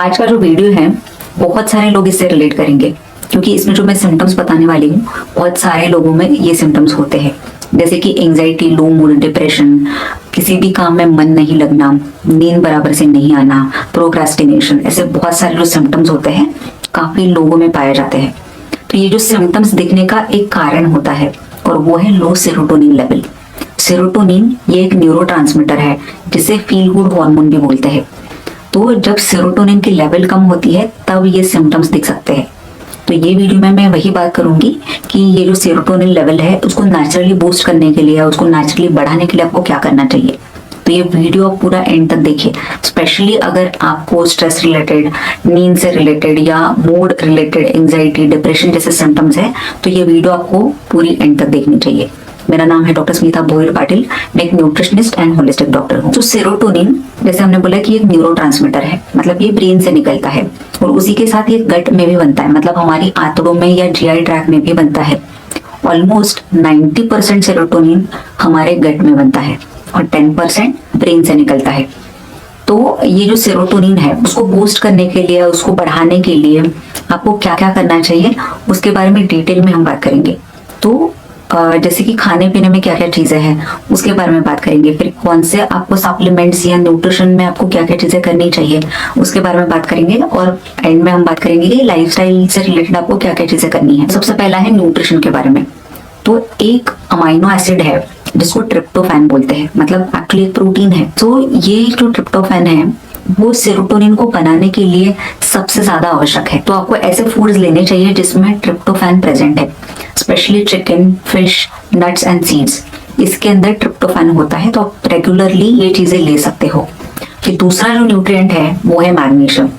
आज का जो वीडियो है बहुत सारे लोग इससे रिलेट करेंगे, क्योंकि इसमें जो मैं सिम्टम्स बताने वाली हूँ बहुत सारे लोगों में ये सिम्टम्स होते हैं, जैसे कि एंजाइटी, लो मूड, डिप्रेशन, किसी भी काम में मन नहीं लगना, नींद बराबर से नहीं आना, प्रोक्रास्टिनेशन। ऐसे बहुत सारे जो सिम्टम्स होते हैं काफी लोगों में पाए जाते हैं। तो ये जो सिम्टम्स दिखने का एक कारण होता है और वो है लो सेरोटोनिन लेवल। सेरोटोनिन ये एक न्यूरोट्रांसमीटर है जिसे फील गुड हार्मोन भी बोलते हैं। तो जब सेरोटोनिन की लेवल कम होती है तब ये सिम्टम्स दिख सकते हैं। तो ये वीडियो में मैं वही बात करूंगी कि ये जो सेरोटोनिन लेवल है उसको नेचुरली बूस्ट करने के लिए या उसको नेचुरली बढ़ाने के लिए आपको क्या करना चाहिए। तो ये वीडियो आप पूरा एंड तक देखिए, स्पेशली अगर आपको स्ट्रेस रिलेटेड, नींद से रिलेटेड या मूड रिलेटेड, एंजाइटी, डिप्रेशन जैसे सिम्टम्स है तो ये वीडियो आपको पूरी एंड तक देखनी चाहिए। मेरा नाम है डॉक्टर स्मिता बोहिल पाटिल, मैं एक न्यूट्रिशनिस्ट एंड होलिस्टिक डॉक्टर हूँ। तो सेरोटोनिन जैसे हमने बोला कि एक न्यूरोट्रांसमीटर है, मतलब ये ब्रेन से निकलता है और उसी के साथ ये गट में भी बनता है, मतलब हमारी आंतड़ों में या जीआई ट्रैक्ट में भी बनता है। ऑलमोस्ट 90% सेरोटोनिन हमारे गट में बनता है और 10% ब्रेन से निकलता है। तो ये जो सेरोटोनिन है उसको बूस्ट करने के लिए, उसको बढ़ाने के लिए आपको क्या क्या करना चाहिए उसके बारे में डिटेल में हम बात करेंगे। तो जैसे कि खाने पीने में क्या क्या चीजें हैं उसके बारे में बात करेंगे, फिर कौन से आपको सप्लीमेंट्स या न्यूट्रिशन में आपको क्या क्या चीजें करनी चाहिए उसके बारे में बात करेंगे, और एंड में हम बात करेंगे कि लाइफस्टाइल से रिलेटेड आपको क्या क्या चीजें करनी है। सबसे पहला है न्यूट्रिशन के बारे में। तो एक अमाइनो एसिड है जिसको ट्रिप्टोफैन बोलते हैं, मतलब एक्चुअली एक प्रोटीन है। तो ये जो ट्रिप्टोफैन है वो सेरोटोनिन को बनाने के लिए सबसे ज्यादा आवश्यक है। तो आपको ऐसे फूड्स लेने चाहिए जिसमें ट्रिप्टोफैन प्रेजेंट है, specially chicken, fish, nuts and seeds. इसके अंदर ट्रिप्टोफैन होता है, तो आप रेगुलरली ये चीजें ले सकते हो। फिर दूसरा जो न्यूट्रिएंट है वो है मैग्नीशियम।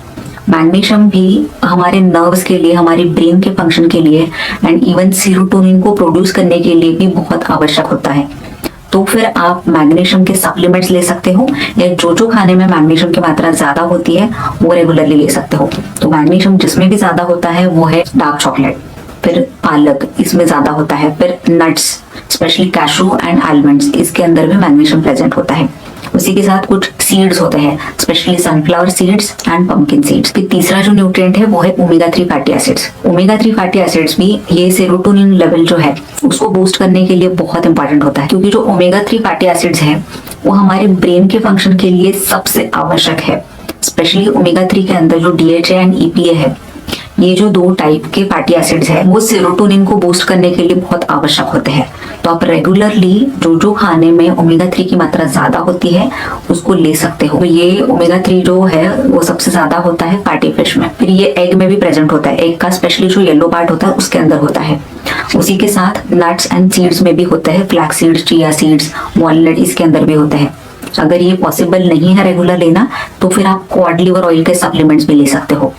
मैग्नीशियम भी हमारे नर्व्स के लिए, हमारे ब्रेन के फंक्शन के लिए एंड इवन सेरोटोनिन को प्रोड्यूस करने के लिए भी बहुत आवश्यक होता है। तो फिर आप मैग्नीशियम के सप्लीमेंट्स ले सकते हो, या जो खाने में मैग्नीशियम की मात्रा ज्यादा होती है वो रेगुलरली ले सकते हो। तो मैग्नीशियम जिसमें भी ज्यादा होता है वो है डार्क चॉकलेट, फिर पालक इसमें ज्यादा होता है, फिर nuts specially cashew and almonds, इसके अंदर भी मैग्नीशियम प्रेजेंट होता है। उसी के साथ कुछ सीड्स होते हैं, specially sunflower seeds and pumpkin seeds. फिर तीसरा जो न्यूट्रिएंट है वो है omega 3 fatty acids. Omega 3 fatty acids भी ये सेरोटोनिन लेवल जो है उसको बूस्ट करने के लिए बहुत इंपॉर्टेंट होता है, क्योंकि जो ओमेगा 3 फैटी एसिड्स है वो हमारे ब्रेन के फंक्शन के लिए सबसे आवश्यक है। स्पेशली ओमेगा 3 के अंदर जो DHA एंड EPA है, ये जो दो टाइप के फैटी एसिड्स है वो सेरोटोनिन को बूस्ट करने के लिए बहुत आवश्यक होते हैं। तो आप रेगुलरली जो खाने में ओमेगा 3 की मात्रा ज्यादा होती है उसको ले सकते हो। तो ये ओमेगा 3 जो है वो सबसे ज्यादा होता है फैटी फिश में। फिर ये एग में भी प्रेजेंट होता है, एग का स्पेशली जो येलो पार्ट होता है उसके अंदर होता है। उसी के साथ नट्स एंड सीड्स में भी होता है, flax seeds, chia seeds, walnut इसके अंदर भी होता है। अगर ये पॉसिबल नहीं है रेगुलर लेना तो फिर आप क्वाड लिवर ऑयल के सप्लीमेंट्स भी ले सकते हो।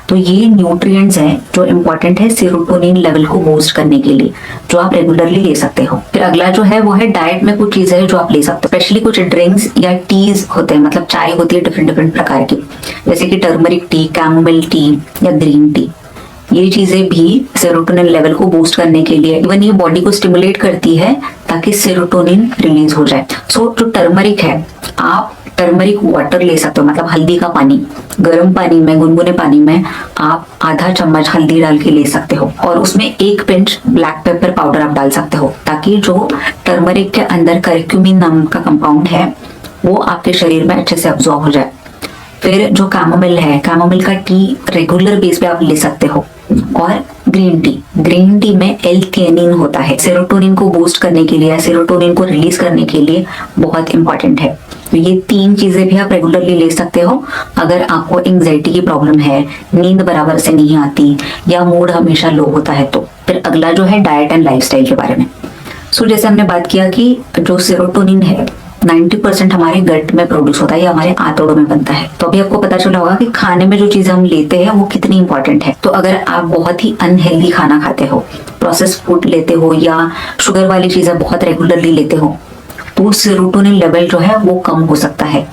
तो ये न्यूट्रिएंट्स हैं जो इम्पोर्टेंट है सेरोटोनिन लेवल को बूस्ट करने के लिए, जो आप रेगुलरली ले सकते हो। फिर अगला जो है वो है डाइट में कुछ चीजें हैं जो आप ले सकते हो, स्पेशली कुछ ड्रिंक्स या टीज होते हैं, मतलब चाय होती है डिफरेंट डिफरेंट प्रकार की, जैसे कि टर्मरिक टी, कैमोमिल टी या ग्रीन टी। ये चीजें भी सेरोटोनिन लेवल को बूस्ट करने के लिए, इवन ये बॉडी को स्टिमुलेट करती है ताकि सेरोटोनिन रिलीज हो जाए। सो जो टर्मरिक है, आप टर्मरिक वाटर ले सकते हो, मतलब हल्दी का पानी, गर्म पानी में, गुनगुने पानी में आप आधा चम्मच हल्दी डाल के ले सकते हो और उसमें 1 पिंच ब्लैक पेपर पाउडर आप डाल सकते हो, ताकि जो टर्मरिक के अंदर करक्यूमिन नाम का कंपाउंड है वो आपके शरीर में अच्छे से अब्सॉर्ब हो जाए। फिर जो कैमोमिल है, कैमोमिल का टी रेगुलर बेस पे आप ले सकते हो। और ग्रीन टी में L-theanine होता है, सेरोटोनिन को बूस्ट करने के लिए, सेरोटोनिन को रिलीज करने के लिए बहुत इंपॉर्टेंट है। तो ये 3 चीजें भी आप रेगुलरली ले सकते हो अगर आपको एंजाइटी की प्रॉब्लम है, नींद बराबर से नहीं आती या मूड हमेशा लो होता है। तो फिर अगला जो है डाइट एंड लाइफस्टाइल के बारे में। सो जैसे हमने बात किया कि जो सेरोटोनिन है 90% हमारे गट में प्रोड्यूस होता है या हमारे आंतड़ों में बनता है। तो अभी आपको पता चला होगा कि खाने में जो चीजें हम लेते हैं वो कितनी इंपॉर्टेंट है। तो अगर आप बहुत ही अनहेल्दी खाना खाते हो, प्रोसेस फूड लेते हो या शुगर वाली चीजें बहुत रेगुलरली लेते हो, तो सेरोटोनिन लेवल जो है वो कम हो सकता है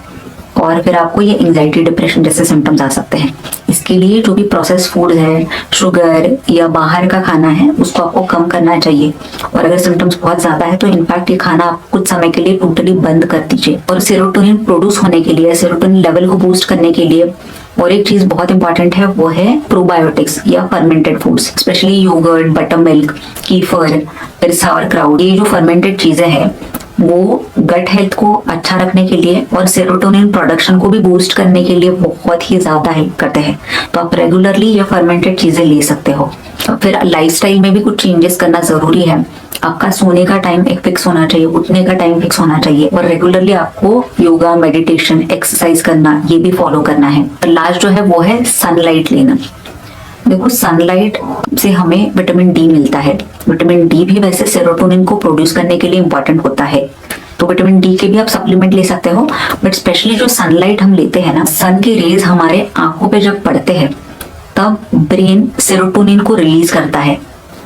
और फिर आपको ये एंजाइटी, डिप्रेशन जैसे सिम्टम्स आ सकते हैं। इसके लिए जो भी प्रोसेस फूड है, शुगर या बाहर का खाना है, उसको आपको कम करना चाहिए। और अगर सिम्टम्स बहुत ज्यादा है तो इनफैक्ट ये खाना आप कुछ समय के लिए टोटली बंद कर दीजिए। और सेरोटोनिन प्रोड्यूस होने के लिए, सेरोटोनिन लेवल को बूस्ट करने के लिए और एक चीज बहुत इंपॉर्टेंट है, वो है प्रोबायोटिक्स या fermented foods, specially yoghurt, buttermilk, kefir, फिर sauerkraut। ये जो फर्मेंटेड चीजें हैं वो गट हेल्थ को अच्छा रखने के लिए और सेरोटोनिन प्रोडक्शन को भी बूस्ट करने के लिए बहुत ही ज्यादा हेल्प करते हैं। तो आप रेगुलरली ये फर्मेंटेड चीजें ले सकते हो। फिर लाइफस्टाइल में भी कुछ चेंजेस करना जरूरी है। आपका सोने का टाइम एक फिक्स होना चाहिए, उठने का टाइम फिक्स होना चाहिए, और रेगुलरली आपको योगा, मेडिटेशन, एक्सरसाइज करना, ये भी फॉलो करना है। लास्ट जो है वो है सनलाइट लेना। देखो, सनलाइट से हमें विटामिन डी मिलता है। विटामिन डी भी वैसे सेरोटोनिन को प्रोड्यूस करने के लिए इंपॉर्टेंट होता है, तो विटामिन डी के भी आप सप्लीमेंट ले सकते हो। बट स्पेशली जो सनलाइट हम लेते हैं ना, सन के रेज हमारे आंखों पे जब पड़ते हैं तब ब्रेन सेरोटोनिन को रिलीज करता है।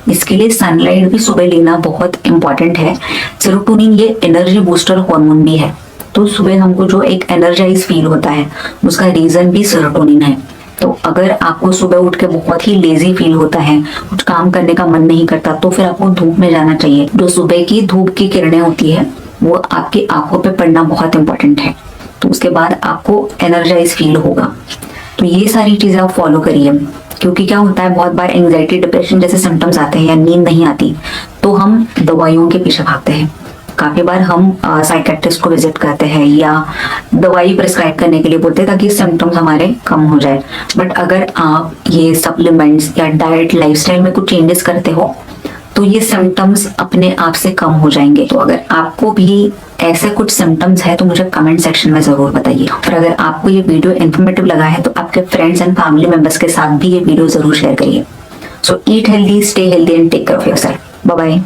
इसके लिए सनलाइट भी सुबह लेना बहुत इंपॉर्टेंट है। सेरोटोनिन ये एनर्जी बूस्टर हार्मोन भी है, तो सुबह हमको जो एक एनर्जाइज फील होता है उसका रीजन भी सेरोटोनिन है। तो अगर आपको सुबह उठ के बहुत ही लेजी फील होता है, कुछ काम करने का मन नहीं करता, तो फिर आपको धूप में जाना चाहिए। जो सुबह की धूप की किरणें होती है वो आपकी आंखों पे पड़ना बहुत इंपॉर्टेंट है, तो उसके बाद आपको एनर्जाइज फील होगा। तो ये सारी चीजें आप फॉलो करिए, क्योंकि क्या होता है, बहुत बार एंजाइटी, डिप्रेशन जैसे सिम्टम्स आते हैं या नींद नहीं आती तो हम दवाइयों के पीछे भागते हैं। काफी बार हम साइकेट्रिस्ट को विजिट करते हैं या दवाई प्रिस्क्राइब करने के लिए बोलते हैं ताकि सिम्टम्स हमारे कम हो जाए। बट अगर आप ये सप्लीमेंट्स या डाइट, लाइफस्टाइल में कुछ चेंजेस करते हो तो ये सिम्टम्स अपने आप से कम हो जाएंगे। तो अगर आपको भी ऐसे कुछ सिम्टम्स है तो मुझे कमेंट सेक्शन में जरूर बताइए। और अगर आपको ये वीडियो इन्फॉर्मेटिव लगा है तो आपके फ्रेंड्स एंड फैमिली मेंबर्स के साथ भी ये वीडियो जरूर शेयर करिए। So eat healthy, stay healthy and take care of yourself. Bye bye.